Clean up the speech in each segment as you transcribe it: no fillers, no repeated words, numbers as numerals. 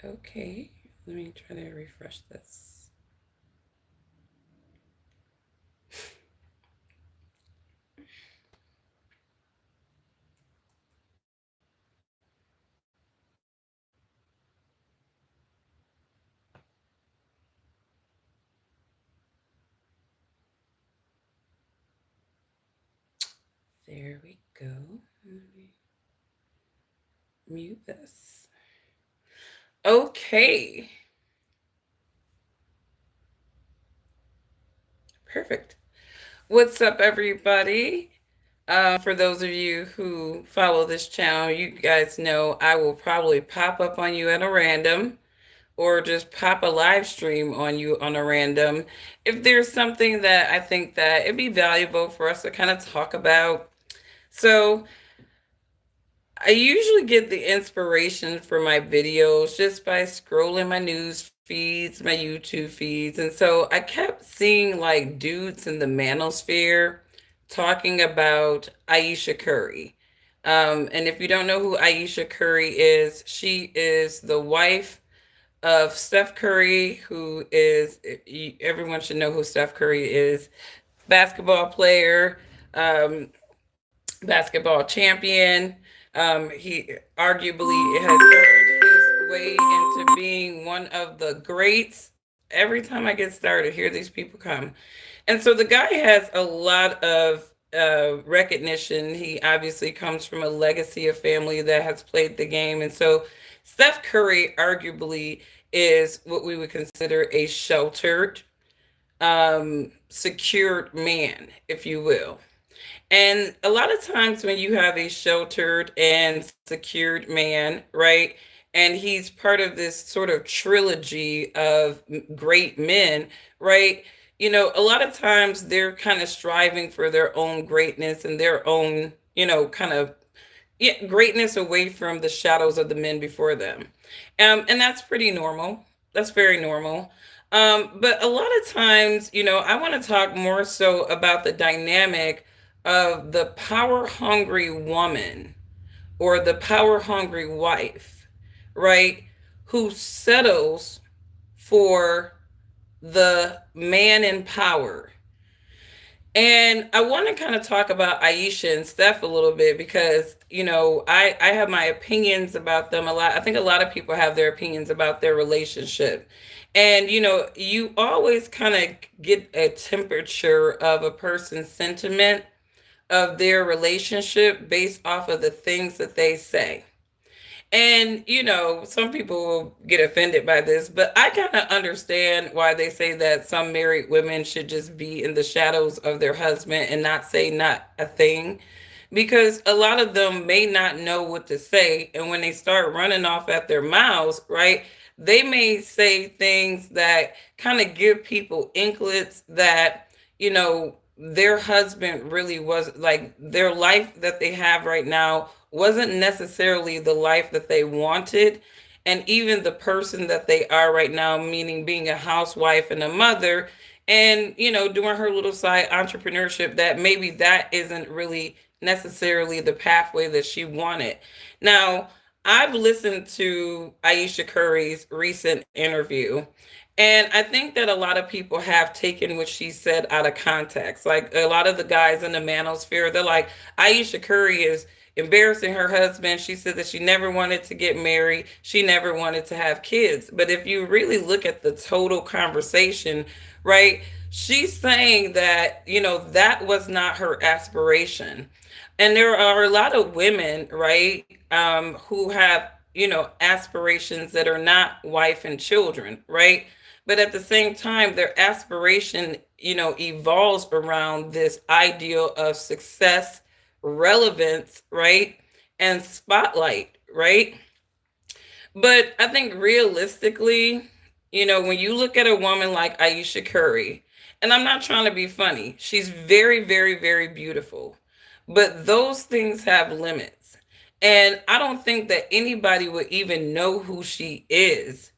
Okay, let me try to refresh this. There we go. Let me mute this. Okay, perfect. What's up, everybody? For those of you who follow this channel, you guys know I will probably pop up on you at a random or just pop a live stream on you on a random if there's something that I think that it'd be valuable for us to kind of talk about. So, I usually get the inspiration for my videos just by scrolling my news feeds, my YouTube feeds. And so I kept seeing like dudes in the manosphere talking about Ayesha Curry. And if you don't know who Ayesha Curry is, she is the wife of Steph Curry, who is, everyone should know who Steph Curry is, basketball player, um, basketball champion. He arguably has earned his way into being one of the greats. Every time I get started, here these people come. And so the guy has a lot of recognition. He obviously comes from a legacy of family that has played the game. And so Steph Curry arguably is what we would consider a sheltered, secured man, if you will. And a lot of times when you have a sheltered and secured man, right, and he's part of this sort of trilogy of great men, right, a lot of times they're kind of striving for their own greatness and their own, kind of, yeah, greatness away from the shadows of the men before them. And that's pretty normal. That's very normal. But a lot of times, I want to talk more so about the dynamic of the power hungry woman or the power hungry wife, right? Who settles for the man in power. And I want to kind of talk about Ayesha and Steph a little bit because, I have my opinions about them a lot. I think a lot of people have their opinions about their relationship. And, you always kind of get a temperature of a person's sentiment of their relationship based off of the things that they say. And, some people will get offended by this, but I kind of understand why they say that some married women should just be in the shadows of their husband and not say not a thing. Because a lot of them may not know what to say. And when they start running off at their mouths, right, they may say things that kind of give people inklets that, their husband really was like their life that they have right now wasn't necessarily the life that they wanted. And even the person that they are right now, meaning being a housewife and a mother and, doing her little side entrepreneurship, that maybe that isn't really necessarily the pathway that she wanted. Now, I've listened to Ayesha Curry's recent interview, and I think that a lot of people have taken what she said out of context. Like a lot of the guys in the manosphere, they're like, Ayesha Curry is embarrassing her husband. She said that she never wanted to get married. She never wanted to have kids. But if you really look at the total conversation, right, she's saying that, that was not her aspiration. And there are a lot of women, right, who have, aspirations that are not wife and children, right? But at the same time, their aspiration, evolves around this ideal of success, relevance, right? And spotlight, right? But I think realistically, when you look at a woman like Ayesha Curry, and I'm not trying to be funny, she's very, very, very beautiful. But those things have limits. And I don't think that anybody would even know who she is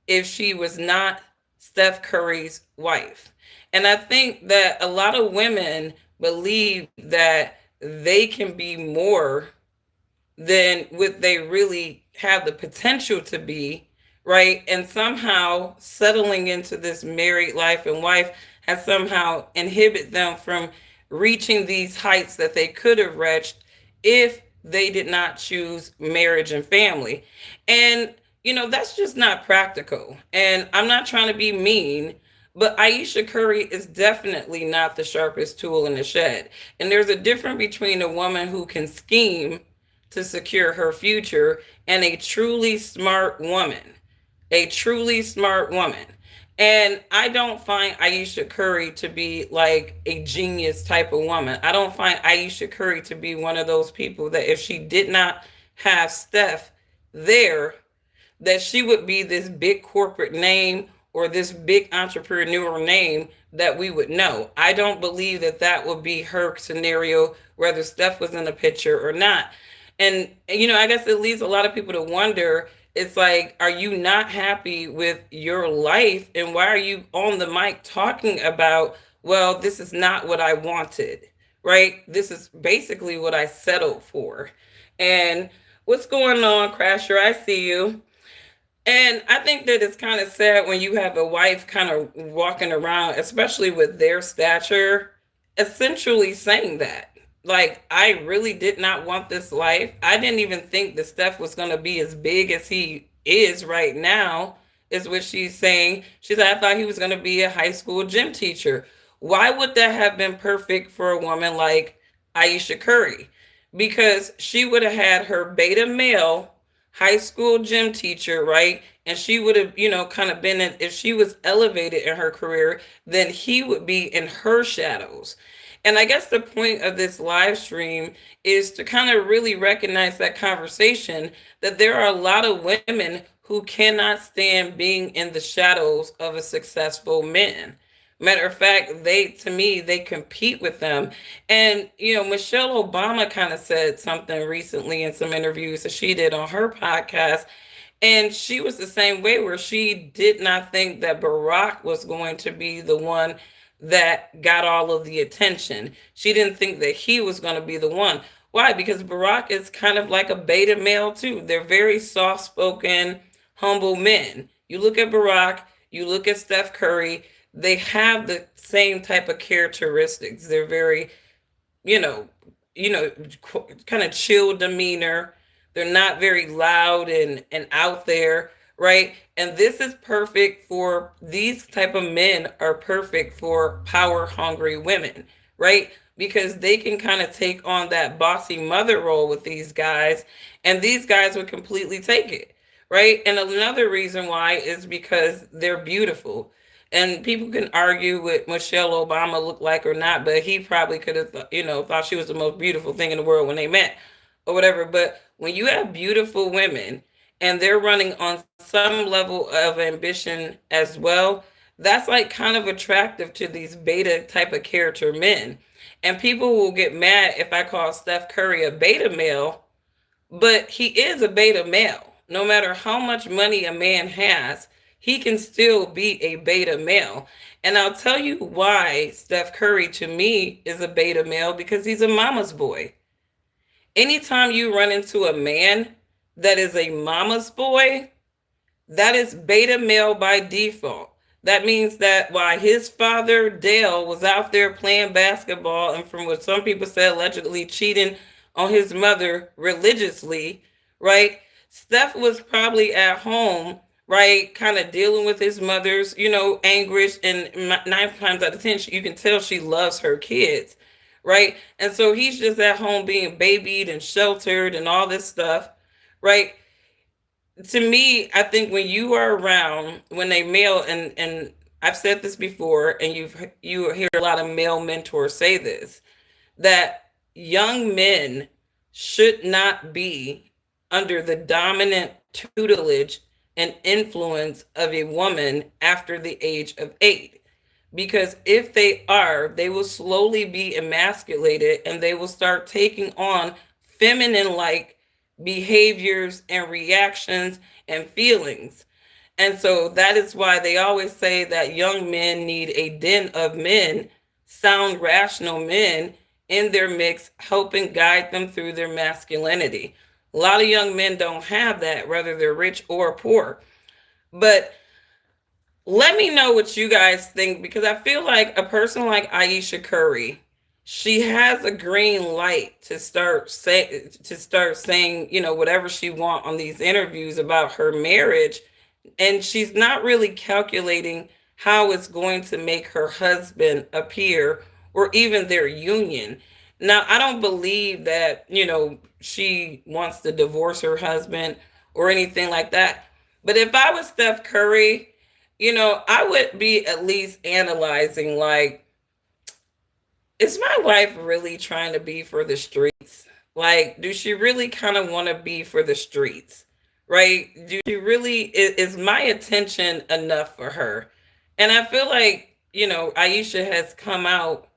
if she was not Steph Curry's wife. And I think that a lot of women believe that they can be more than what they really have the potential to be, right? And somehow settling into this married life and wife has somehow inhibited them from reaching these heights that they could have reached if they did not choose marriage and family. And, that's just not practical. And I'm not trying to be mean, but Ayesha Curry is definitely not the sharpest tool in the shed. And there's a difference between a woman who can scheme to secure her future and a truly smart woman. A truly smart woman. And I don't find Ayesha Curry to be like a genius type of woman. I don't find Ayesha Curry to be one of those people that if she did not have Steph there, that she would be this big corporate name or this big entrepreneur name that we would know. I don't believe that that would be her scenario, whether Steph was in the picture or not. And, I guess it leads a lot of people to wonder, it's like, are you not happy with your life? And why are you on the mic talking about, well, this is not what I wanted, right? This is basically what I settled for. And what's going on, Crasher? I see you. And I think that it's kind of sad when you have a wife kind of walking around, especially with their stature, essentially saying that. Like, I really did not want this life. I didn't even think that Steph was going to be as big as he is right now, is what she's saying. She said, I thought he was going to be a high school gym teacher. Why would that have been perfect for a woman like Ayesha Curry? Because she would have had her beta male high school gym teacher, right? And she would have, kind of been in, if she was elevated in her career, then he would be in her shadows. And I guess the point of this live stream is to kind of really recognize that conversation that there are a lot of women who cannot stand being in the shadows of a successful man. Matter of fact, to me, they compete with them. And, Michelle Obama kind of said something recently in some interviews that she did on her podcast. And she was the same way, where she did not think that Barack was going to be the one that got all of the attention. She didn't think that he was going to be the one. Why? Because Barack is kind of like a beta male, too. They're very soft spoken, humble men. You look at Barack, you look at Steph Curry, they have the same type of characteristics. They're very, you know, you know, kind of chill demeanor. They're not very loud and out there, right? And this is perfect for these type of men are perfect for power hungry women, right? Because they can kind of take on that bossy mother role with these guys, and these guys would completely take it, right? And another reason why is because they're beautiful. And people can argue what Michelle Obama looked like or not, but he probably could have, thought she was the most beautiful thing in the world when they met or whatever. But when you have beautiful women and they're running on some level of ambition as well, that's like kind of attractive to these beta type of character men. And people will get mad if I call Steph Curry a beta male, but he is a beta male. No matter how much money a man has, he can still be a beta male. And I'll tell you why Steph Curry to me is a beta male, because he's a mama's boy. Anytime you run into a man that is a mama's boy, that is beta male by default. That means that while his father, Dale, was out there playing basketball and, from what some people say, allegedly cheating on his mother religiously, right? Steph was probably at home, right, kind of dealing with his mother's, anguish. And 9 times out of 10, you can tell she loves her kids, right? And so he's just at home being babied and sheltered and all this stuff, right? To me, I think when you are around, when a male, and I've said this before, and you hear a lot of male mentors say this, that young men should not be under the dominant tutelage and influence of a woman after the age of 8. Because if they are, they will slowly be emasculated and they will start taking on feminine like behaviors and reactions and feelings. And so that is why they always say that young men need a den of men, sound, rational men in their mix, helping guide them through their masculinity. A lot of young men don't have that, whether they're rich or poor. But let me know what you guys think, because I feel like a person like Ayesha Curry, she has a green light to start saying, whatever she want on these interviews about her marriage, and she's not really calculating how it's going to make her husband appear, or even their union. Now, I don't believe that, she wants to divorce her husband or anything like that. But if I was Steph Curry, I would be at least analyzing, like, is my wife really trying to be for the streets? Like, do she really kind of want to be for the streets? Right? Do she really, is my attention enough for her? And I feel like, Aisha has come out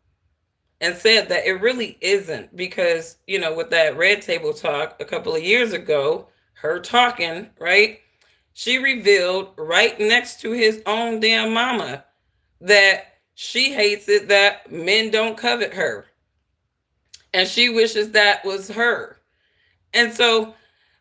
and said that it really isn't, because, with that Red Table Talk a couple of years ago, her talking, right? She revealed right next to his own damn mama that she hates it that men don't covet her, and she wishes that was her. And so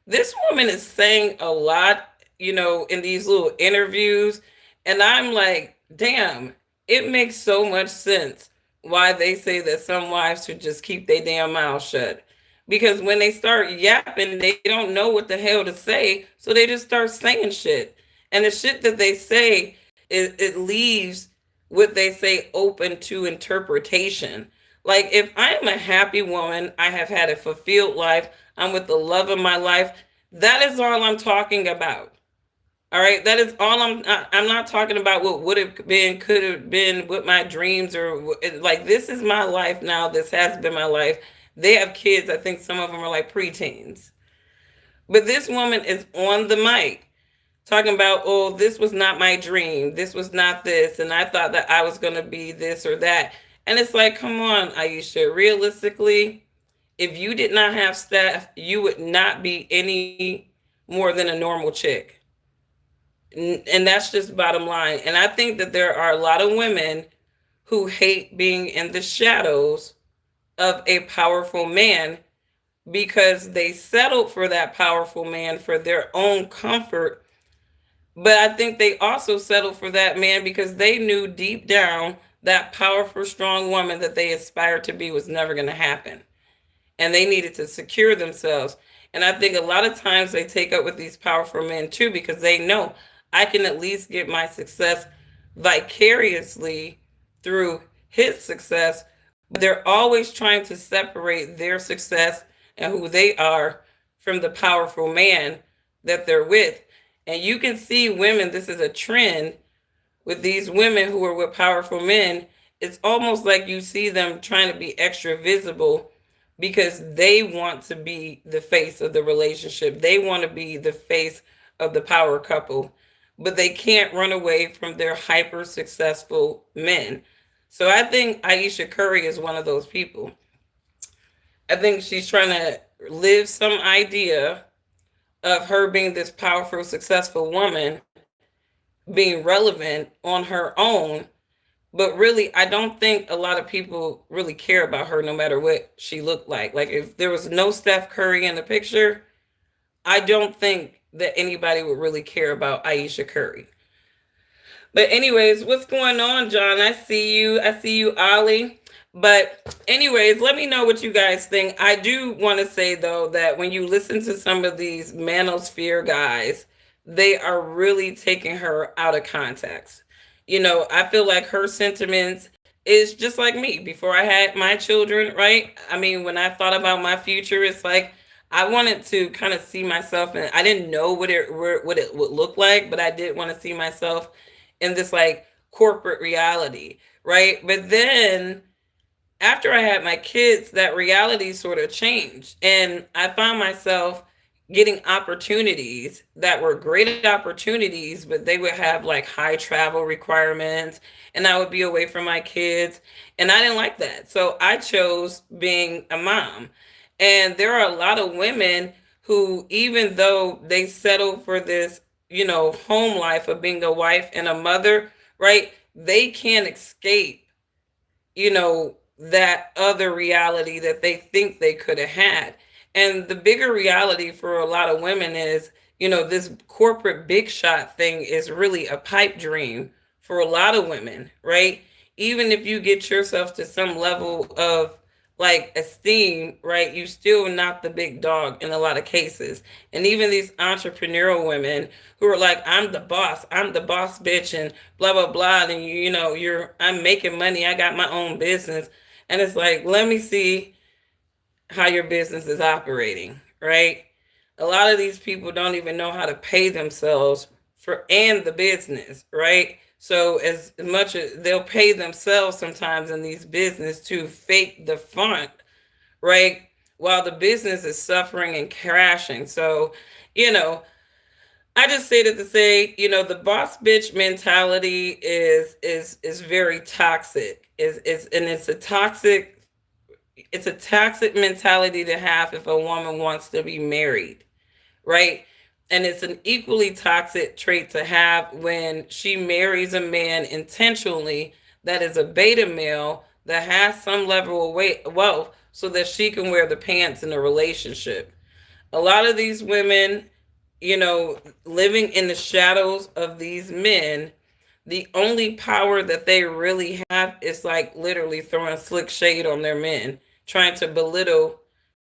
this woman is saying a lot, in these little interviews. And I'm like, damn, it makes so much sense why they say that some wives should just keep their damn mouth shut. Because when they start yapping, they don't know what the hell to say. So they just start saying shit. And the shit that they say, it leaves what they say open to interpretation. Like, if I am a happy woman, I have had a fulfilled life, I'm with the love of my life, that is all I'm talking about. All right, that is all I'm not talking about what would have been, could have been, what my dreams, or like, this is my life now. This has been my life. They have kids. I think some of them are like preteens. But this woman is on the mic talking about, oh, this was not my dream. This was not this. And I thought that I was going to be this or that. And it's like, come on, Ayesha, realistically, if you did not have Steph, you would not be any more than a normal chick. And that's just bottom line. And I think that there are a lot of women who hate being in the shadows of a powerful man, because they settled for that powerful man for their own comfort. But I think they also settled for that man because they knew deep down that powerful, strong woman that they aspired to be was never going to happen, and they needed to secure themselves. And I think a lot of times they take up with these powerful men too, because they know, I can at least get my success vicariously through his success. But they're always trying to separate their success and who they are from the powerful man that they're with. And you can see women, this is a trend with these women who are with powerful men. It's almost like you see them trying to be extra visible because they want to be the face of the relationship. They want to be the face of the power couple, but they can't run away from their hyper successful men. So I think Ayesha Curry is one of those people. I think she's trying to live some idea of her being this powerful, successful woman, being relevant on her own. But really, I don't think a lot of people really care about her, no matter what she looked like. Like, if there was no Steph Curry in the picture, I don't think that anybody would really care about Ayesha Curry. But anyways, what's going on, John? I see you. I see you, Ollie. But anyways, let me know what you guys think. I do want to say though that when you listen to some of these manosphere guys, they are really taking her out of context. I feel like her sentiments is just like me before I had my children, right? I mean, when I thought about my future, it's like I wanted to kind of see myself, and I didn't know what it would look like, but I did want to see myself in this like corporate reality, right? But then after I had my kids, that reality sort of changed. And I found myself getting opportunities that were great opportunities, but they would have like high travel requirements, and I would be away from my kids. And I didn't like that. So I chose being a mom. And there are a lot of women who, even though they settle for this, home life of being a wife and a mother, right? They can't escape, that other reality that they think they could have had. And the bigger reality for a lot of women is, this corporate big shot thing is really a pipe dream for a lot of women, right? Even if you get yourself to some level of like esteem, right, you still not the big dog in a lot of cases. And even these entrepreneurial women who are like, I'm the boss bitch, and blah blah blah, and I'm making money, I got my own business. And it's like, let me see how your business is operating, right? A lot of these people don't even know how to pay themselves for and the business, right? So as much as they'll pay themselves sometimes in these business to fake the front, right? While the business is suffering and crashing. So, you know, I just say that to say, the boss bitch mentality is very toxic. It's a toxic mentality to have if a woman wants to be married, right? And it's an equally toxic trait to have when she marries a man intentionally that is a beta male that has some level of wealth so that she can wear the pants in a relationship. A lot of these women, living in the shadows of these men, the only power that they really have is like literally throwing slick shade on their men, trying to belittle,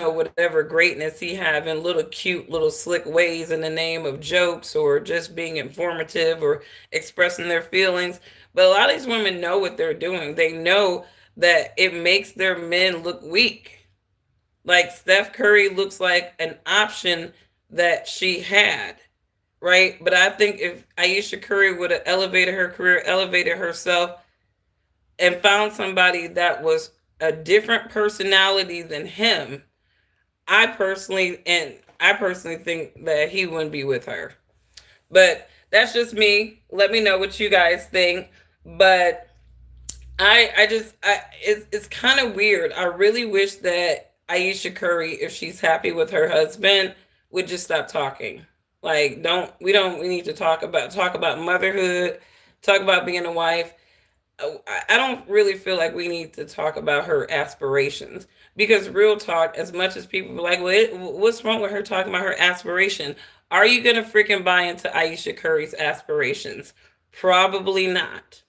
whatever greatness he have in little cute little slick ways in the name of jokes or just being informative or expressing their feelings. But a lot of these women know what they're doing. They know that it makes their men look weak. Like Steph Curry looks like an option that she had, right? But I think if Ayesha Curry would have elevated her career, elevated herself, and found somebody that was a different personality than him, I personally think that he wouldn't be with her. But that's just me. Let me know what you guys think. But it's kind of weird. I really wish that Ayesha Curry, if she's happy with her husband, would just stop talking. Like, we need to talk about motherhood, talk about being a wife. I don't really feel like we need to talk about her aspirations, because real talk, as much as people are like, what's wrong with her talking about her aspiration? Are you gonna freaking buy into Ayesha Curry's aspirations? Probably not.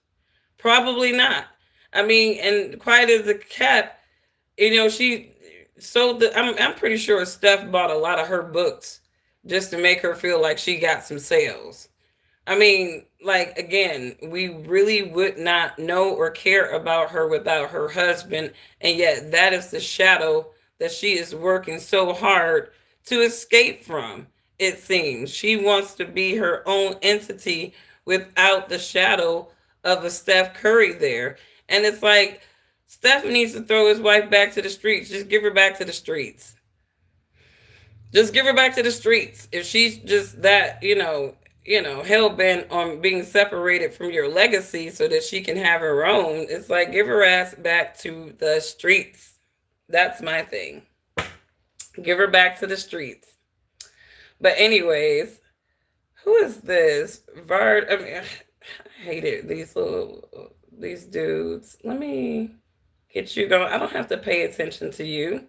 Probably not. I mean, and quiet as a cat, she sold I'm pretty sure Steph bought a lot of her books just to make her feel like she got some sales. I mean, like, again, we really would not know or care about her without her husband, and yet that is the shadow that she is working so hard to escape from. It seems she wants to be her own entity without the shadow of a Steph Curry there. And it's like Steph needs to throw his wife back to the streets. Just give her back to the streets. Just give her back to the streets. If she's just that, hell bent on being separated from your legacy so that she can have her own, it's like give her ass back to the streets. That's my thing. Give her back to the streets. But anyways, who is this? Vard. I mean, I hate it. These dudes. Let me get you going. I don't have to pay attention to you.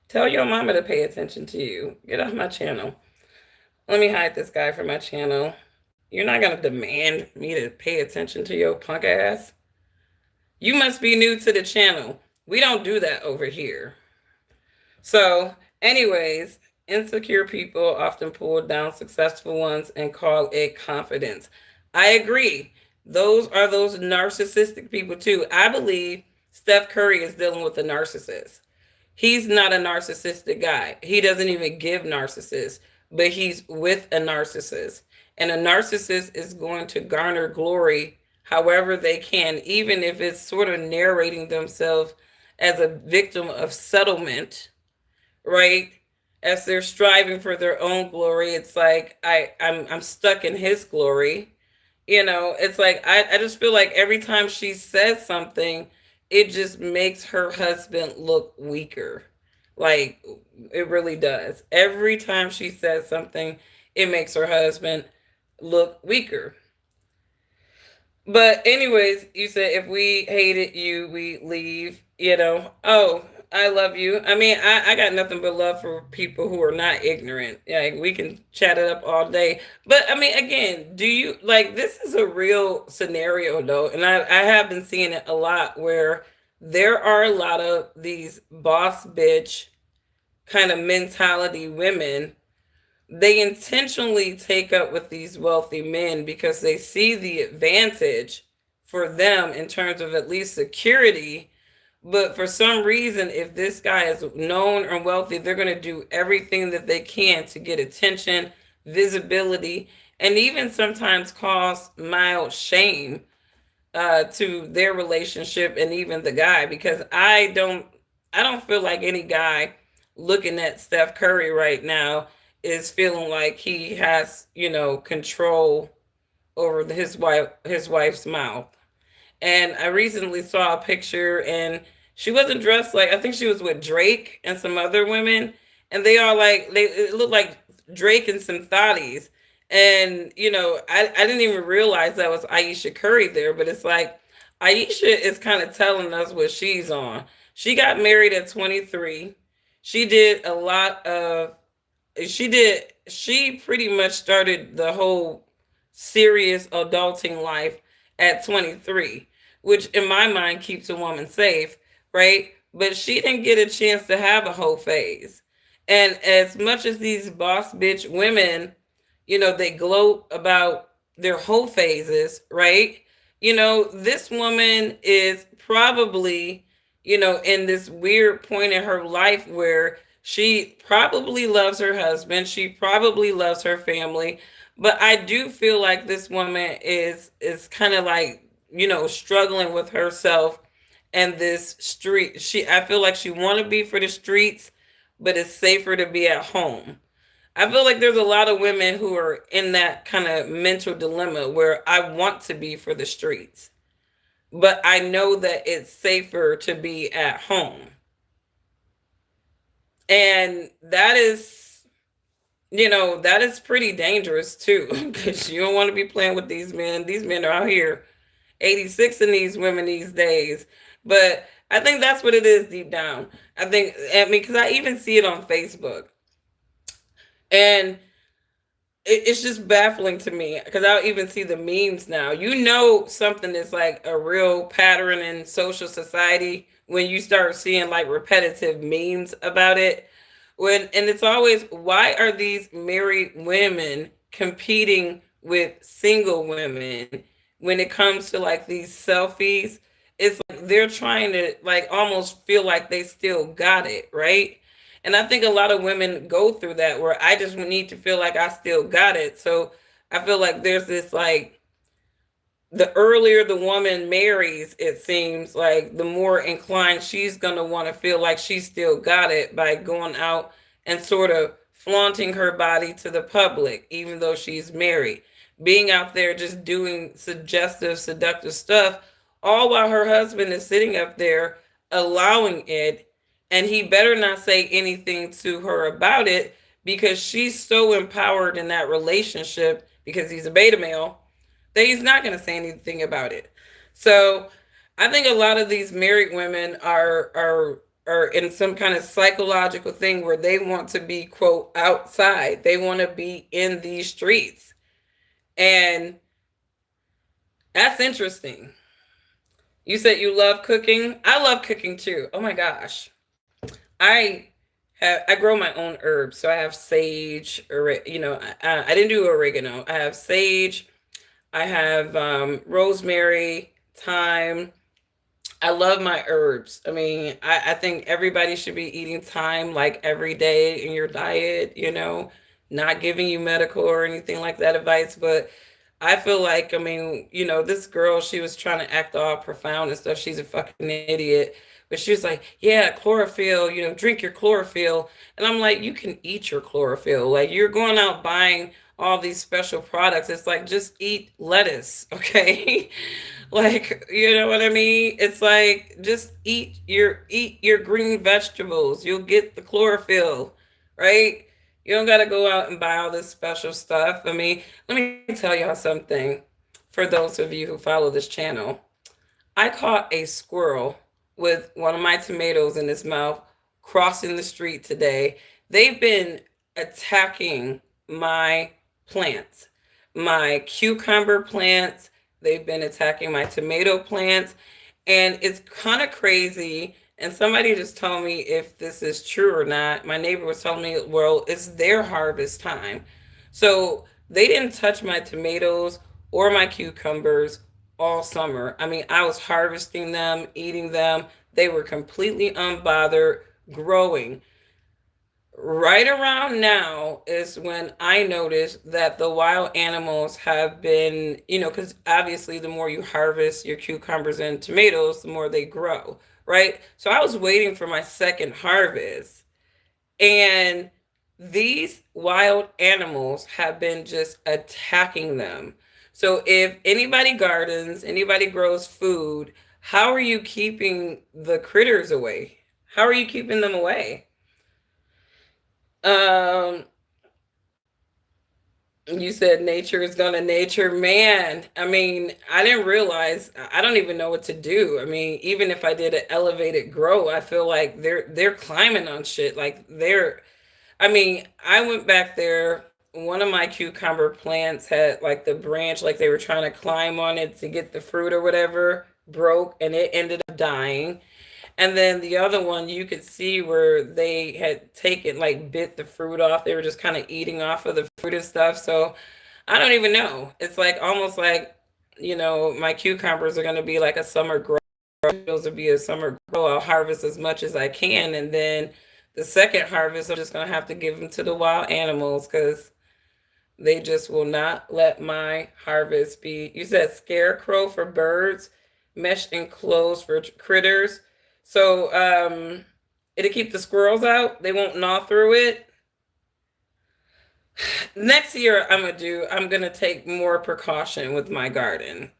Tell your mama to pay attention to you. Get off my channel. Let me hide this guy from my channel. You're not going to demand me to pay attention to your punk ass. You must be new to the channel. We don't do that over here. So, anyways, insecure people often pull down successful ones and call it confidence. I agree. Those are those narcissistic people too. I believe Steph Curry is dealing with a narcissist. He's not a narcissistic guy. He doesn't even give narcissists, but he's with a narcissist. And a narcissist is going to garner glory however they can, even if it's sort of narrating themselves as a victim of settlement, right? As they're striving for their own glory, it's like I'm stuck in his glory. It's like I just feel like every time she says something, it just makes her husband look weaker. Like, it really does. Every time she says something, it makes her husband look weaker. But anyways, you said if we hated you, we leave. Oh, I love you. I mean, I got nothing but love for people who are not ignorant. Like we can chat it up all day. But I mean, again, do you like this is a real scenario though, and I have been seeing it a lot where there are a lot of these boss bitch kind of mentality women. They intentionally take up with these wealthy men because they see the advantage for them in terms of at least security. But for some reason, if this guy is known or wealthy, they're going to do everything that they can to get attention, visibility, and even sometimes cause mild shame to their relationship and even the guy. Because I don't feel like any guy looking at Steph Curry right now is feeling like he has control over his wife's mouth. And I recently saw a picture, and she wasn't dressed like, I think she was with Drake and some other women, and they all like they it looked like Drake and some thotties. And I didn't even realize that was Ayesha Curry there, but it's like Ayesha is kind of telling us what she's on. She got married at 23. She did a lot of she pretty much started the whole serious adulting life at 23, which in my mind keeps a woman safe, right? But she didn't get a chance to have a whole phase. And as much as these boss bitch women, they gloat about their whole phases, right? This woman is probably, in this weird point in her life where she probably loves her husband, she probably loves her family, but I do feel like this woman is kind of like, struggling with herself and this street. I feel like she want to be for the streets, but it's safer to be at home. I feel like there's a lot of women who are in that kind of mental dilemma where I want to be for the streets, but I know that it's safer to be at home. And that is pretty dangerous too, because you don't want to be playing with these men. These men are out here 86 in these women these days. But I think that's what it is deep down. I mean, because I even see it on Facebook. And it's just baffling to me because I'll even see the memes now. Something is like a real pattern in social society when you start seeing like repetitive memes about it. And it's always, why are these married women competing with single women when it comes to like these selfies? It's like they're trying to like almost feel like they still got it, right? And I think a lot of women go through that where I just need to feel like I still got it. So I feel like there's this like, the earlier the woman marries, it seems like the more inclined she's going to want to feel like she still got it by going out and sort of flaunting her body to the public, even though she's married. Being out there just doing suggestive, seductive stuff, all while her husband is sitting up there allowing it. And he better not say anything to her about it because she's so empowered in that relationship because he's a beta male that he's not going to say anything about it. So I think a lot of these married women are in some kind of psychological thing where they want to be quote outside. They want to be in these streets. And that's interesting. You said you love cooking. I love cooking too. Oh my gosh. I I grow my own herbs. So I have sage, I didn't do oregano. I have sage, I have rosemary, thyme. I love my herbs. I mean, I think everybody should be eating thyme like every day in your diet, not giving you medical or anything like that advice. But I feel like, I mean, this girl, she was trying to act all profound and stuff. She's a fucking idiot. But she was like, yeah, chlorophyll, drink your chlorophyll. And I'm like, you can eat your chlorophyll. Like, you're going out buying all these special products. It's like, just eat lettuce, okay? Like, you know what I mean? It's like, just eat your green vegetables. You'll get the chlorophyll, right? You don't got to go out and buy all this special stuff. I mean, let me tell y'all something for those of you who follow this channel. I caught a squirrel with one of my tomatoes in his mouth crossing the street today. They've been attacking my plants, my cucumber plants. They've been attacking my tomato plants. And it's kind of crazy. And somebody just told me if this is true or not. My neighbor was telling me, well, it's their harvest time. So they didn't touch my tomatoes or my cucumbers all summer. I mean, I was harvesting them, eating them. They were completely unbothered, growing. Right around now is when I noticed that the wild animals have been, because obviously the more you harvest your cucumbers and tomatoes, the more they grow, right? So I was waiting for my second harvest, and these wild animals have been just attacking them. So if anybody gardens, anybody grows food, how are you keeping the critters away? How are you keeping them away? Um, you said nature is gonna nature. Man, I mean, I didn't realize. I don't even know what to do. I mean, even if I did an elevated grow, I feel like they're climbing on shit. Like they're. I mean, I went back there. One of my cucumber plants had like the branch, like they were trying to climb on it to get the fruit or whatever, broke, and it ended up dying. And then the other one, you could see where they had taken, like, bit the fruit off. They were just kind of eating off of the fruit and stuff. So I don't even know. It's like almost like, my cucumbers are going to be like a summer grow. Those will be a summer grow. I'll harvest as much as I can. And then the second harvest, I'm just going to have to give them to the wild animals because they just will not let my harvest be. You said scarecrow for birds, mesh enclosed for critters. So it'll keep the squirrels out. They won't gnaw through it. Next year I'm gonna take more precaution with my garden,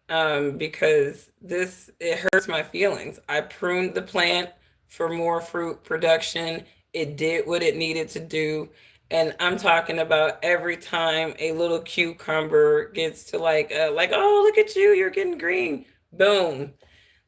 because this it hurts my feelings. I pruned the plant for more fruit production. It did what it needed to do. And I'm talking about every time a little cucumber gets to like, oh, look at you, you're getting green. Boom,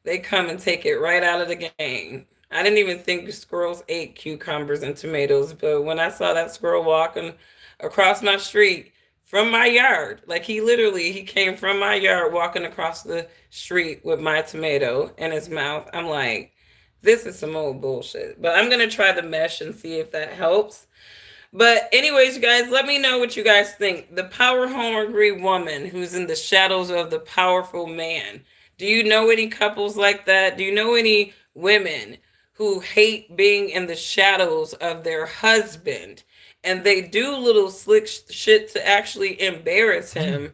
they come and take it right out of the game. I didn't even think squirrels ate cucumbers and tomatoes, but when I saw that squirrel walking across my street from my yard, like he came from my yard walking across the street with my tomato in his mouth. I'm like, this is some old bullshit. But I'm gonna try the mesh and see if that helps. But anyways, you guys, let me know what you guys think. The power hungry woman who's in the shadows of the powerful man. Do you know any couples like that? Do you know any women who hate being in the shadows of their husband? And they do little slick shit to actually embarrass him,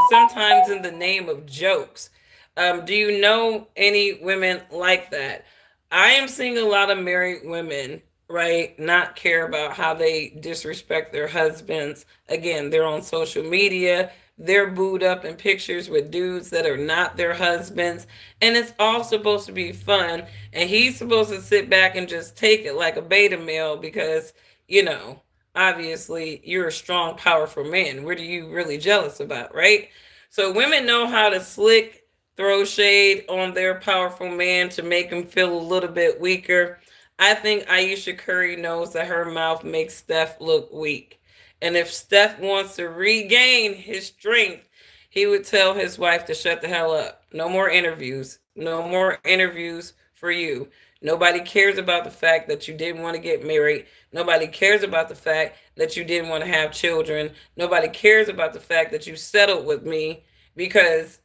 sometimes in the name of jokes. Do you know any women like that? I am seeing a lot of married women, right, not care about how they disrespect their husbands. Again, they're on social media, they're booed up in pictures with dudes that are not their husbands, and it's all supposed to be fun, and he's supposed to sit back and just take it like a beta male because, you know, obviously you're a strong, powerful man. What are you really jealous about, right? So women know how to slick throw shade on their powerful man to make him feel a little bit weaker. I think Ayesha Curry knows that her mouth makes Steph look weak. And if Steph wants to regain his strength, he would tell his wife to shut the hell up. No more interviews. No more interviews for you. Nobody cares about the fact that you didn't want to get married. Nobody cares about the fact that you didn't want to have children. Nobody cares about the fact that you settled with me because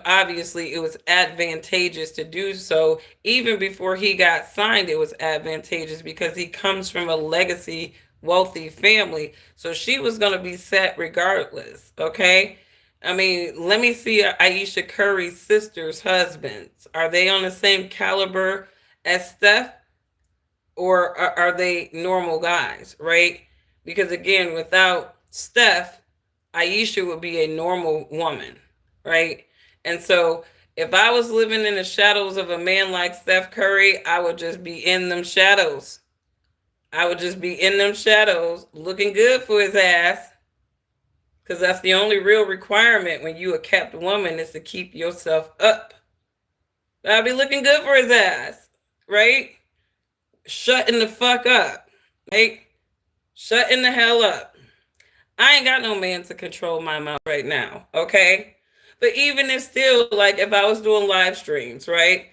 obviously it was advantageous to do so. Even before he got signed, it was advantageous because he comes from a legacy, wealthy family. So she was going to be set regardless. Okay. I mean, let me see Ayesha Curry's sister's husbands. Are they on the same caliber as Steph, or are they normal guys, right? Because again, without Steph, Ayesha would be a normal woman, right? And so if I was living in the shadows of a man like Steph Curry, I would just be in them shadows. I would just be in them shadows looking good for his ass. Because that's the only real requirement when you a kept woman is to keep yourself up. I'll be looking good for his ass, right? Shutting the fuck up, right? Shutting the hell up. I ain't got no man to control my mouth right now, okay? But even if still, like if I was doing live streams, right?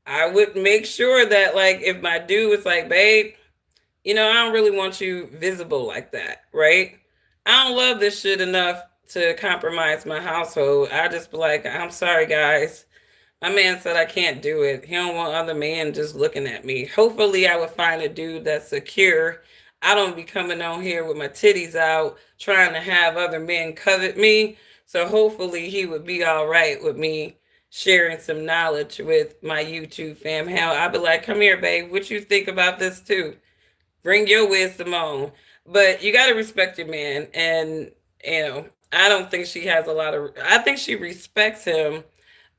I would make sure that like if my dude was like, babe, I don't really want you visible like that, right? I don't love this shit enough to compromise my household. I just be like, I'm sorry, guys. My man said I can't do it. He don't want other men just looking at me. Hopefully, I would find a dude that's secure. I don't be coming on here with my titties out trying to have other men covet me. So hopefully, he would be all right with me sharing some knowledge with my YouTube fam. How I'd be like, come here, babe. What you think about this too? Bring your wisdom on. But you got to respect your man. And, I don't think she has a lot of, I think she respects him.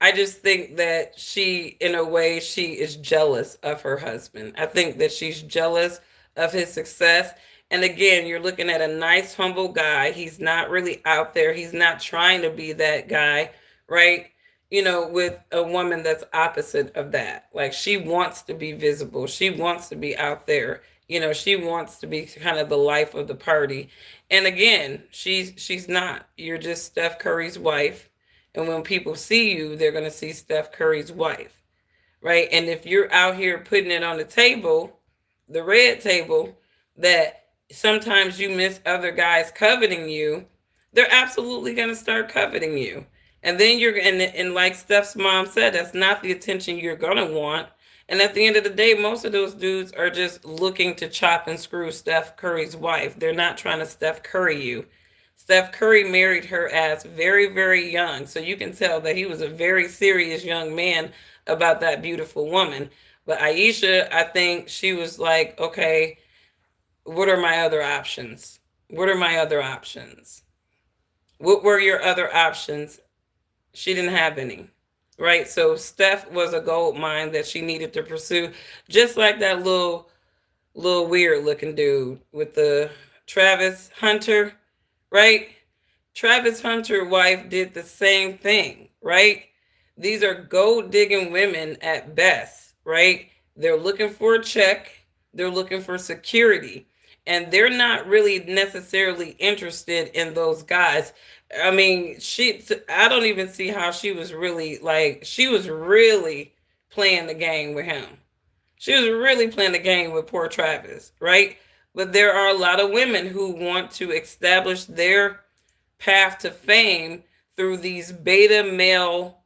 I just think that she, in a way, she is jealous of her husband. I think that she's jealous of his success. And again, you're looking at a nice, humble guy. He's not really out there. He's not trying to be that guy, right? With a woman that's opposite of that. Like she wants to be visible. She wants to be out there. She wants to be kind of the life of the party. And again, she's not. You're just Steph Curry's wife, and when people see you, they're going to see Steph Curry's wife, right? And if you're out here putting it on the table, the red table, that sometimes you miss other guys coveting you, they're absolutely going to start coveting you. And then and like Steph's mom said, that's not the attention you're going to want. And at the end of the day, most of those dudes are just looking to chop and screw Steph Curry's wife. They're not trying to Steph Curry you. Steph Curry married her as very, very young. So you can tell that he was a very serious young man about that beautiful woman. But Ayesha, I think she was like, okay, what are my other options? What are my other options? What were your other options? She didn't have any. Right? So Steph was a gold mine that she needed to pursue, just like that little weird looking dude with the Travis Hunter, right? Travis Hunter wife did the same thing, right? These are gold digging women at best, right? They're looking for a check, they're looking for security, and they're not really necessarily interested in those guys. I mean, I don't even see how she was really playing the game with him. She was really playing the game with poor Travis, right? But there are a lot of women who want to establish their path to fame through these beta male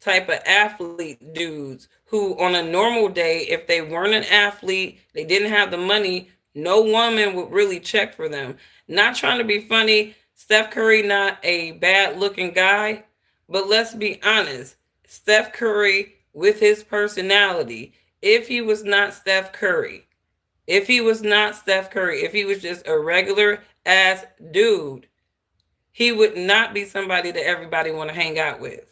type of athlete dudes who, on a normal day, if they weren't an athlete, they didn't have the money, no woman would really check for them. Not trying to be funny, Steph Curry not a bad looking guy, but let's be honest, Steph Curry with his personality, if he was not Steph Curry, if he was not Steph Curry, if he was just a regular ass dude, he would not be somebody that everybody want to hang out with.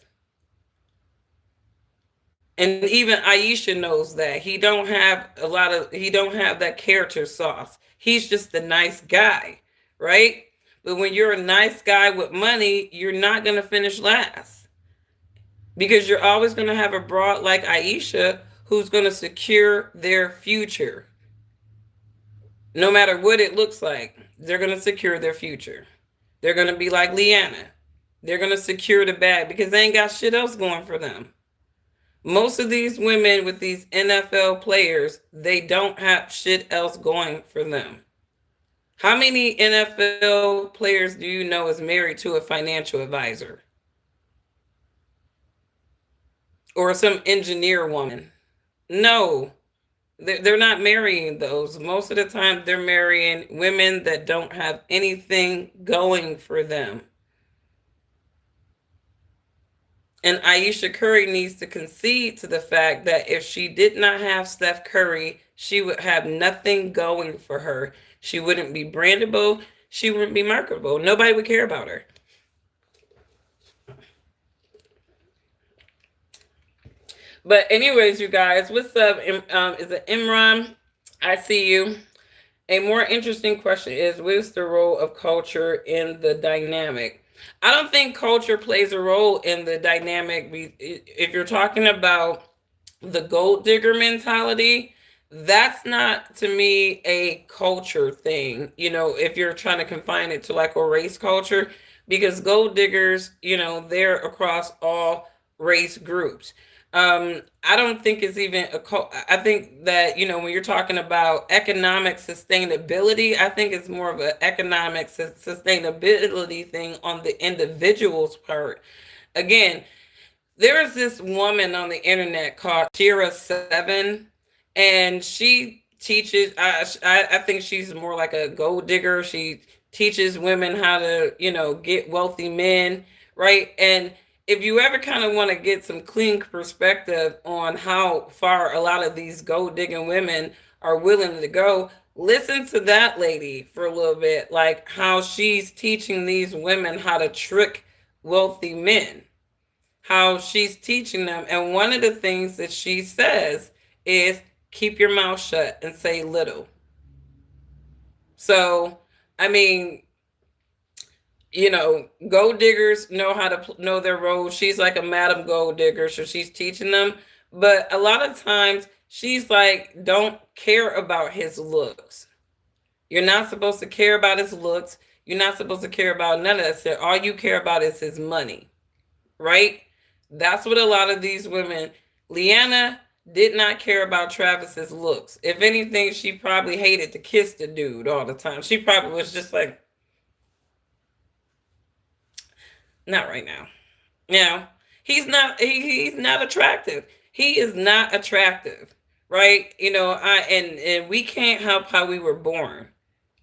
And even Ayesha knows that. He don't have that character sauce. He's just a nice guy, right? But when you're a nice guy with money, you're not going to finish last because you're always going to have a broad like Ayesha who's going to secure their future. No matter what it looks like, they're going to secure their future. They're going to be like Leanna. They're going to secure the bag because they ain't got shit else going for them. Most of these women with these NFL players, they don't have shit else going for them. How many NFL players do you know is married to a financial advisor? Or some engineer woman? No, they're not marrying those. Most of the time, they're marrying women that don't have anything going for them. And Ayesha Curry needs to concede to the fact that if she did not have Steph Curry, she would have nothing going for her. She wouldn't be brandable. She wouldn't be marketable. Nobody would care about her. But anyways, you guys, what's up? Is it Imran? I see you. A more interesting question is, what is the role of culture in the dynamic? I don't think culture plays a role in the dynamic. If you're talking about the gold digger mentality, that's not to me a culture thing, if you're trying to confine it to like a race culture, because gold diggers, they're across all race groups. I don't think it's even I think that, when you're talking about economic sustainability, I think it's more of an economic sustainability thing on the individual's part. Again, there is this woman on the internet called Shira7, and she teaches. I think she's more like a gold digger. She teaches women how to, get wealthy men, right? And if you ever kind of want to get some clean perspective on how far a lot of these gold digging women are willing to go, listen to that lady for a little bit, like how she's teaching these women how to trick wealthy men, how she's teaching them. And one of the things that she says is keep your mouth shut and say little. So, I mean, gold diggers know how to know their role. She's like a madam gold digger, so she's teaching them. But a lot of times, she's like, don't care about his looks. You're not supposed to care about his looks. You're not supposed to care about none of that stuff. All you care about is his money, right? That's what a lot of these women. Leanna did not care about Travis's looks. If anything, she probably hated to kiss the dude all the time. She probably was just like, not right now. He's not attractive. He is not attractive, right? And we can't help how we were born,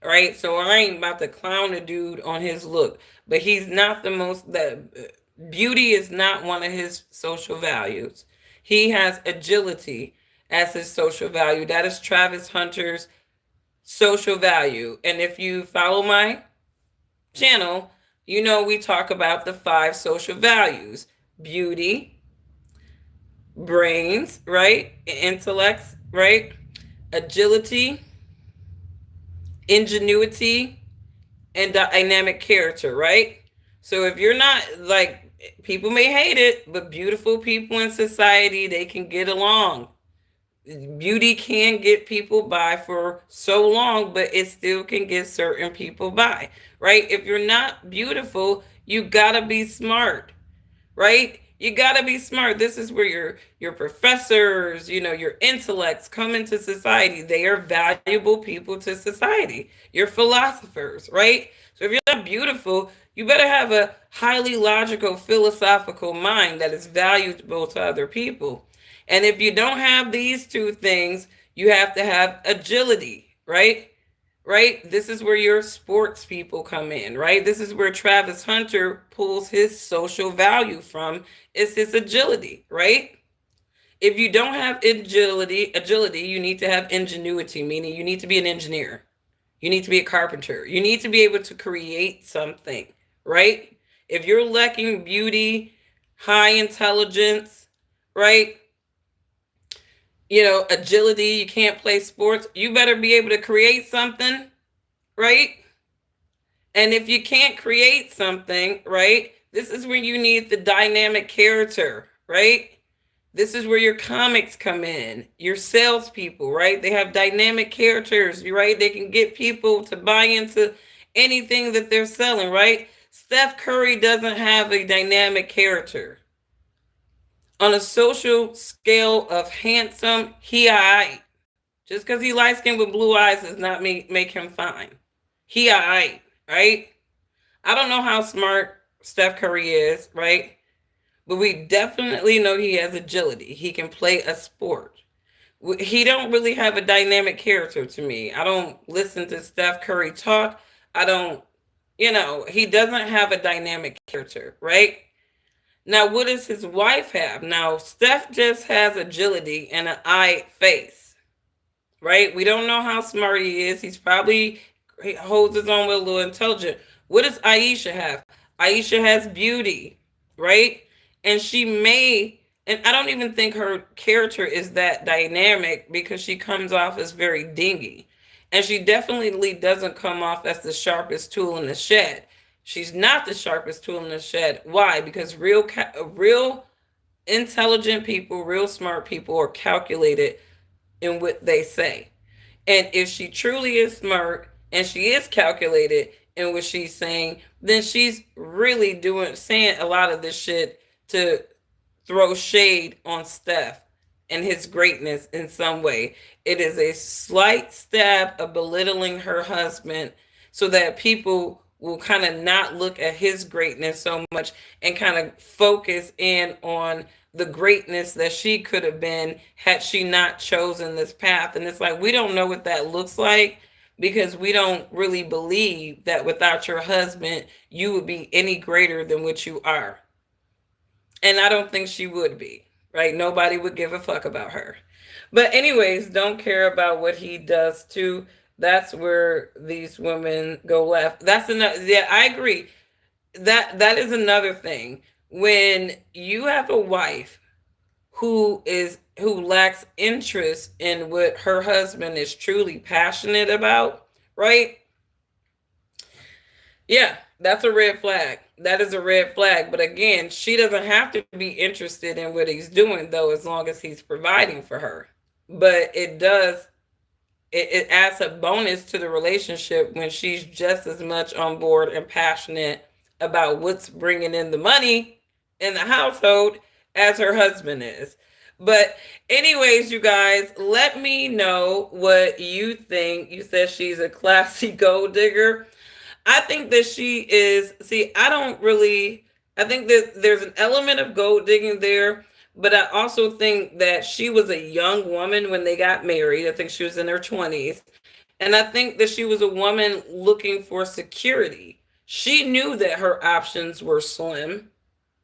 right? So I ain't about to clown a dude on his look, but he's not the most that beauty is not one of his social values. He has agility as his social value. That is Travis Hunter's social value. And if you follow my channel, we talk about the 5 social values: beauty, brains, right? Intellects, right? Agility, ingenuity, and dynamic character, right? So if you're not like, people may hate it, but beautiful people in society, they can get along. Beauty can get people by for so long, but it still can get certain people by, right? If you're not beautiful, you gotta be smart, right? You got to be smart. This is where your professors, your intellects come into society. They are valuable people to society. Your philosophers, right? So if you're not beautiful, you better have a highly logical, philosophical mind that is valuable to other people. And if you don't have these two things, you have to have agility, right? Right? This is where your sports people come in, right? This is where Travis Hunter pulls his social value from, is his agility, right? If you don't have agility, you need to have ingenuity, meaning you need to be an engineer. You need to be a carpenter. You need to be able to create something, right? If you're lacking beauty, high intelligence, right? Agility, you can't play sports, you better be able to create something, right? And if you can't create something, right, this is where you need the dynamic character, right? This is where your comics come in, your salespeople, right? They have dynamic characters, right? They can get people to buy into anything that they're selling, right? Steph Curry doesn't have a dynamic character. On a social scale of handsome, he alright. Just because he light skinned with blue eyes does not make him fine. He alright, right? I don't know how smart Steph Curry is, right? But we definitely know he has agility. He can play a sport. He don't really have a dynamic character to me. I don't listen to Steph Curry talk. I don't, he doesn't have a dynamic character, right? Now, what does his wife have? Now, Steph just has agility and an eye face, right? We don't know how smart he is. He holds his own with a little intelligent. What does Ayesha have? Ayesha has beauty, right? And and I don't even think her character is that dynamic because she comes off as very dingy. And she definitely doesn't come off as the sharpest tool in the shed. She's not the sharpest tool in the shed. Why? Because real intelligent people, real smart people, are calculated in what they say. And if she truly is smart and she is calculated in what she's saying, then she's really doing saying a lot of this shit to throw shade on Steph and his greatness in some way. It is a slight stab of belittling her husband so that people will kind of not look at his greatness so much and kind of focus in on the greatness that she could have been had she not chosen this path. And it's like, we don't know what that looks like because we don't really believe that without your husband, you would be any greater than what you are. And I don't think she would be, right? Nobody would give a fuck about her. But anyways, don't care about what he does too. That's where these women go left. That's another, yeah, I agree. That is another thing. When you have a wife who lacks interest in what her husband is truly passionate about, right? Yeah, that's a red flag. That is a red flag. But again, she doesn't have to be interested in what he's doing, though, as long as he's providing for her. But it adds a bonus to the relationship when she's just as much on board and passionate about what's bringing in the money in the household as her husband is. But, anyways, you guys, let me know what you think. You said she's a classy gold digger. I think that she is. See, I don't really. I think that there's an element of gold digging there, but I also think that she was a young woman when they got married. I think she was in her 20s. And I think that she was a woman looking for security. She knew that her options were slim,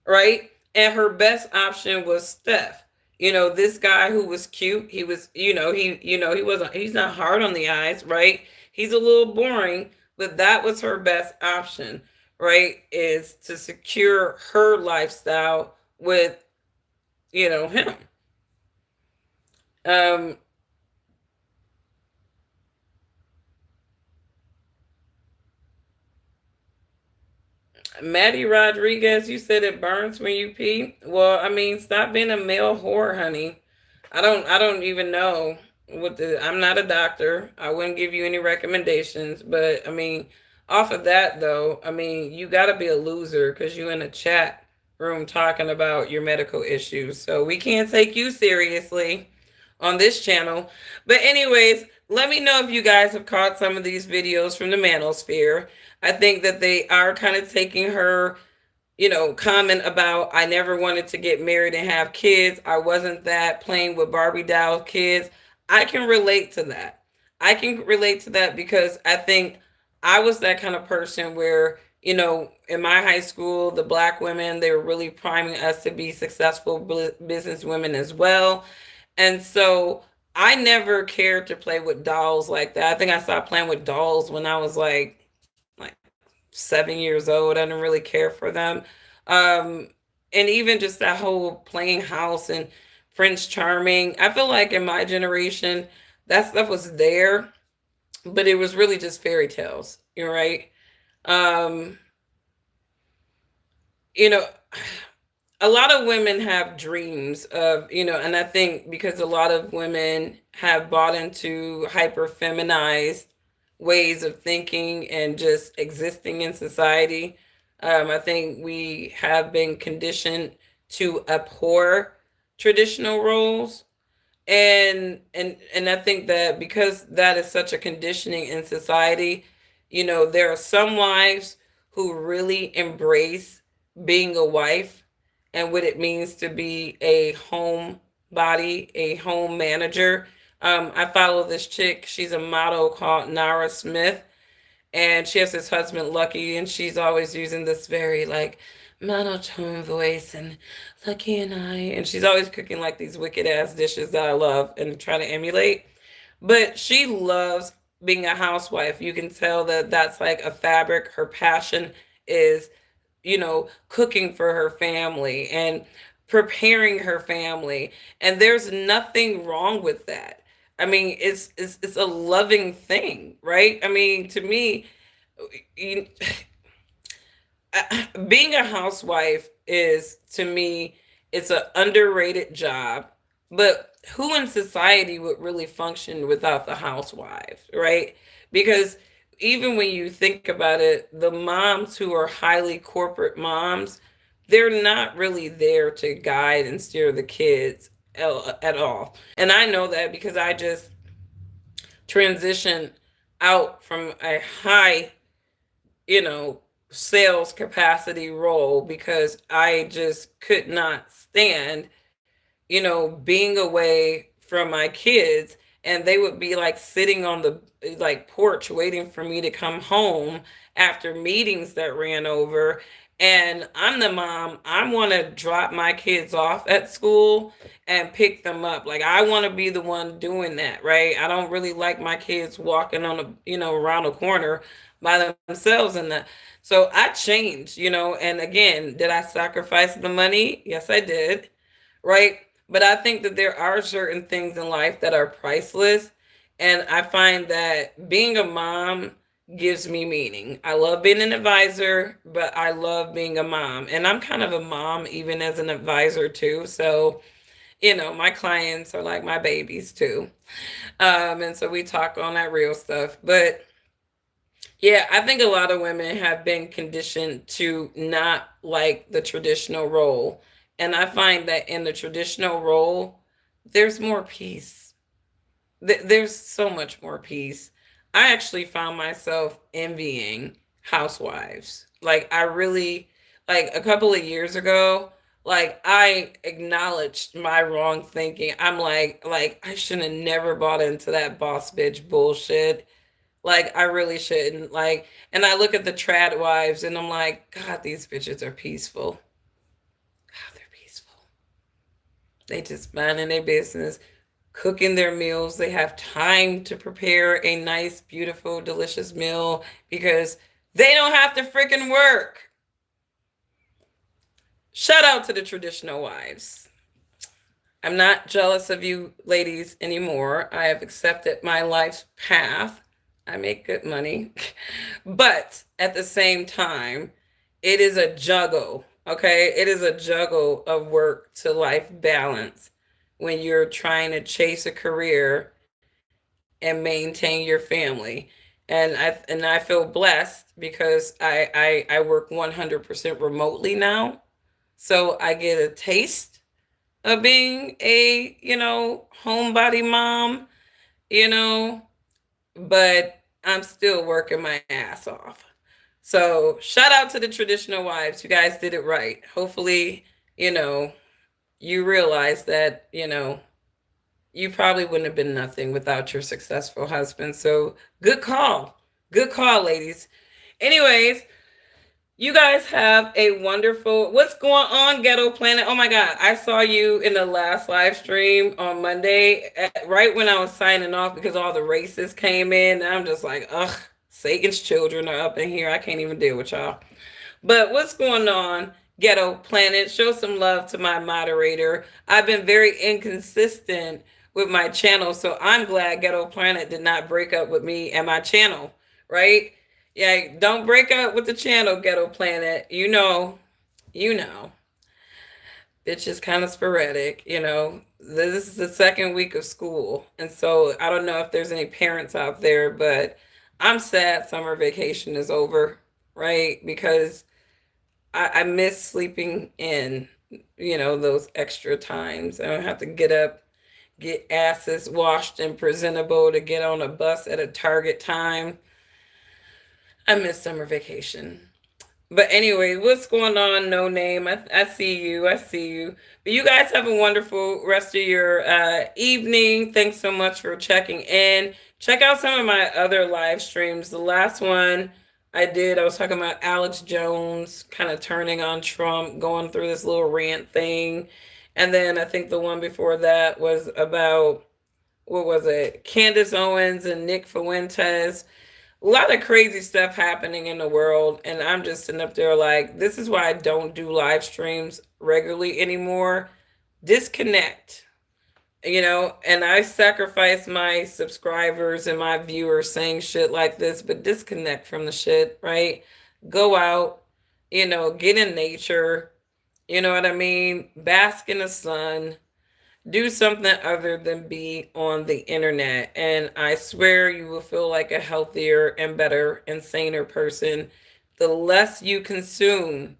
right? And her best option was Steph. This guy who was cute, he was, he wasn't, he's not hard on the eyes, right? He's a little boring, but that was her best option, right? Is to secure her lifestyle with, him. Um, Maddie Rodriguez, you said it burns when you pee. Well, I mean, stop being a male whore, honey. I don't even know what the I'm not a doctor. I wouldn't give you any recommendations, but I mean, off of that though, I mean, you got to be a loser cuz you in a chat room talking about your medical issues. So we can't take you seriously on this channel. But anyways, let me know if you guys have caught some of these videos from the manosphere. I think that they are kind of taking her, comment about I never wanted to get married and have kids. I wasn't that playing with Barbie doll kids. I can relate to that. I can relate to that because I think I was that kind of person where, in my high school, the black women, they were really priming us to be successful business women as well. And so I never cared to play with dolls like that. I think I stopped playing with dolls when I was like 7 years old. I didn't really care for them. Um, and even just that whole playing house and Prince Charming, I feel like in my generation, that stuff was there, but it was really just fairy tales. You're right. Um, you know, a lot of women have dreams of, and I think because a lot of women have bought into hyper feminized ways of thinking and just existing in society, I think we have been conditioned to abhor traditional roles. And I think that because that is such a conditioning in society, there are some wives who really embrace being a wife and what it means to be a home body, a home manager. I follow this chick. She's a model called Nara Smith, and she has this husband Lucky, and she's always using this very like monotone voice and Lucky and she's always cooking like these wicked ass dishes that I love and try to emulate. But she loves being a housewife. You can tell that that's like a fabric. Her passion is, cooking for her family and preparing her family. And there's nothing wrong with that. I mean, it's a loving thing, right? I mean, to me, you, being a housewife is to me It's an underrated job. But who in society would really function without the housewife, right? Because even when you think about it, the moms who are highly corporate moms, they're not really there to guide and steer the kids at all. And I know that because I just transitioned out from a high, you know, sales capacity role because I just could not stand, being away from my kids, and they would be like sitting on the like porch waiting for me to come home after meetings that ran over. And I'm the mom. I want to drop my kids off at school and pick them up. Like I want to be the one doing that, right? I don't really like my kids walking on around a corner by themselves and that. So I changed, and again, did I sacrifice the money? Yes, I did, right? But I think that there are certain things in life that are priceless. And I find that being a mom gives me meaning. I love being an advisor, but I love being a mom. And I'm kind of a mom, even as an advisor, too. So, my clients are like my babies, too. And so we talk on that real stuff. But yeah, I think a lot of women have been conditioned to not like the traditional role. And I find that in the traditional role, there's more peace. There's so much more peace. I actually found myself envying housewives. Like, I really, like a couple of years ago, like I acknowledged my wrong thinking. I'm like I should have never bought into that boss bitch bullshit. Like I really shouldn't. Like, and I look at the trad wives and I'm like, God, these bitches are peaceful. God, they're peaceful. They just minding their business, cooking their meals. They have time to prepare a nice, beautiful, delicious meal because they don't have to freaking work. Shout out to the traditional wives. I'm not jealous of you ladies anymore. I have accepted my life's path. I make good money. But at the same time, it is a juggle, okay? It is a juggle of work to life balance when you're trying to chase a career and maintain your family. And I feel blessed because I work 100% remotely now. So I get a taste of being a, homebody mom, you know, but I'm still working my ass off. So shout out to the traditional wives. You guys did it right. Hopefully, you know, you realize that, you probably wouldn't have been nothing without your successful husband. So good call. Good call, ladies. Anyways, you guys have a wonderful. What's going on, Ghetto Planet? Oh my God, I saw you in the last live stream on Monday, right when I was signing off because all the racists came in. And I'm just like, ugh, Satan's children are up in here. I can't even deal with y'all. But what's going on, Ghetto Planet? Show some love to my moderator. I've been very inconsistent with my channel, so I'm glad Ghetto Planet did not break up with me and my channel, right? Yeah, don't break up with the channel, Ghetto Planet. You know. It's just kind of sporadic, This is the second week of school. And so I don't know if there's any parents out there, but I'm sad summer vacation is over, right? Because I miss sleeping in, those extra times. I don't have to get up, get asses washed and presentable to get on a bus at a target time. I miss summer vacation. But anyway, what's going on, No Name? I see you. I see you. But you guys have a wonderful rest of your evening. Thanks so much for checking in. Check out some of my other live streams. The last one I did, I was talking about Alex Jones kind of turning on Trump, going through this little rant thing. And then I think the one before that was about, what was it? Candace Owens and Nick Fuentes. A lot of crazy stuff happening in the world, and I'm just sitting up there like, this is why I don't do live streams regularly anymore. Disconnect, and I sacrifice my subscribers and my viewers saying shit like this, but disconnect from the shit, right? Go out, get in nature, You know what I mean? Bask in the sun. Do something other than be on the internet. And I swear you will feel like a healthier and better and saner person the less you consume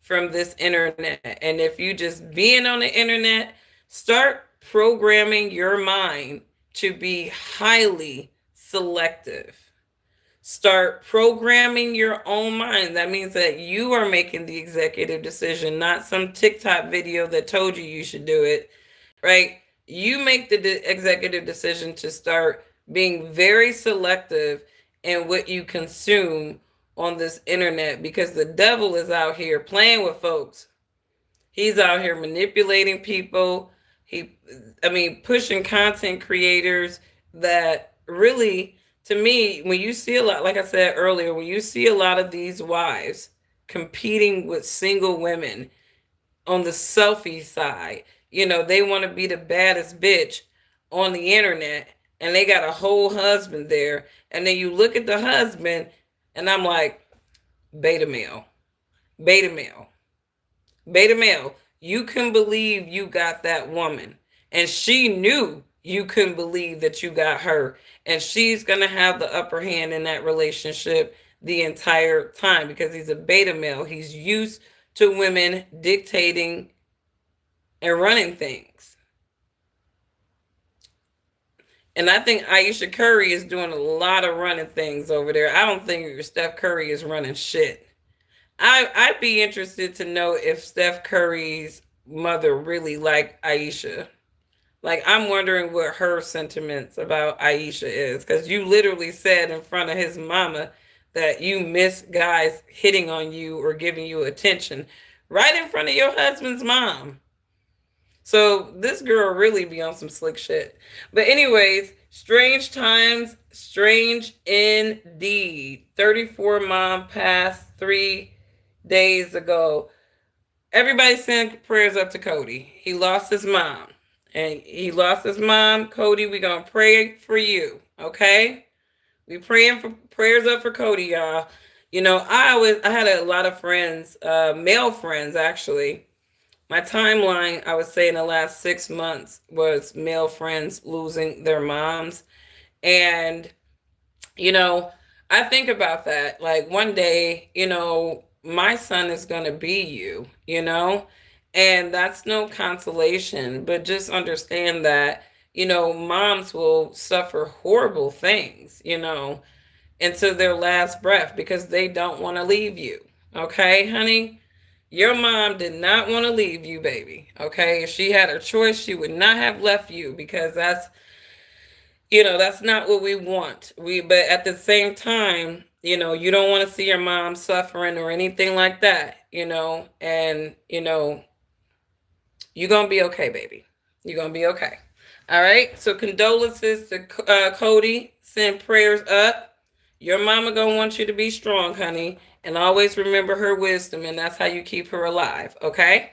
from this internet. And if you just being on the internet, start programming your mind to be highly selective. Start programming your own mind. That means that you are making the executive decision, not some TikTok video that told you should do it, right? You make the executive decision to start being very selective in what you consume on this internet, because the devil is out here playing with folks. He's out here manipulating people. He, I mean, pushing content creators that really, to me, when you see a lot, like I said earlier, when you see a lot of these wives competing with single women on the selfie side, they want to be the baddest bitch on the internet, and they got a whole husband there. And then you look at the husband, and I'm like, beta male, beta male. Beta male, you can believe you got that woman. And she knew you couldn't believe that you got her. And she's going to have the upper hand in that relationship the entire time because he's a beta male. He's used to women dictating and running things. And I think Ayesha Curry is doing a lot of running things over there. I don't think Steph Curry is running shit. I'd be interested to know if Steph Curry's mother really liked Ayesha. Like, I'm wondering what her sentiments about Ayesha is, because you literally said in front of his mama that you miss guys hitting on you or giving you attention right in front of your husband's mom. So this girl really be on some slick shit. But anyways, strange times, strange indeed. 34 mom passed 3 days ago. Everybody send prayers up to Cody. He lost his mom. And he lost his mom. Cody, we gonna pray for you. Okay? We praying for prayers up for Cody, y'all. I had a lot of friends, male friends actually. My timeline, I would say, in the last 6 months was male friends losing their moms. And, you know, I think about that. Like, one day, my son is going to be you. And that's no consolation, but just understand that, moms will suffer horrible things, into their last breath because they don't want to leave you. Okay, honey? Your mom did not want to leave you, baby. Okay? If she had a choice, she would not have left you, because that's not what we want. But at the same time, you don't want to see your mom suffering or anything like that. And you're going to be okay, baby. You're going to be okay. All right? So condolences to Cody. Send prayers up. Your mama going to want you to be strong, honey. And always remember her wisdom, and that's how you keep her alive, okay?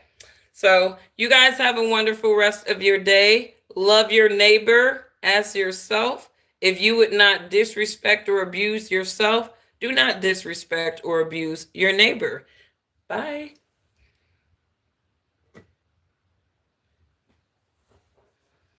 So you guys have a wonderful rest of your day. Love your neighbor as yourself. If you would not disrespect or abuse yourself, do not disrespect or abuse your neighbor. Bye.